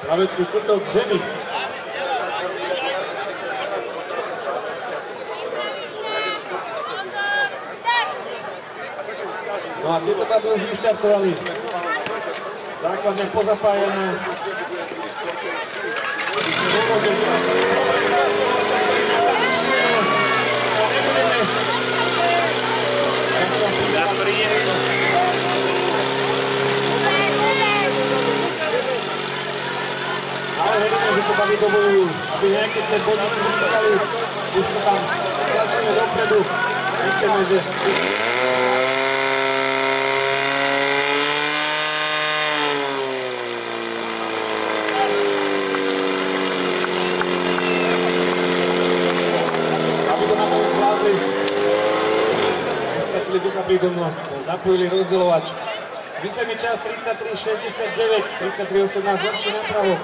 Pravecký štvrtok Ženy. No a tieto táby už vyštartovali. Základne pozapájané. Ale veríme, že to baví dobojujú, aby nejaké tie bodníky získali. Už to tam tlačíme dopredu. Myslíme, že... Aby to nakoniec zvládli. Nestratili ducha prítomnosť, zapojili rozdielovač. Výsledný čas 33:69, 33:18 lepšie napravo.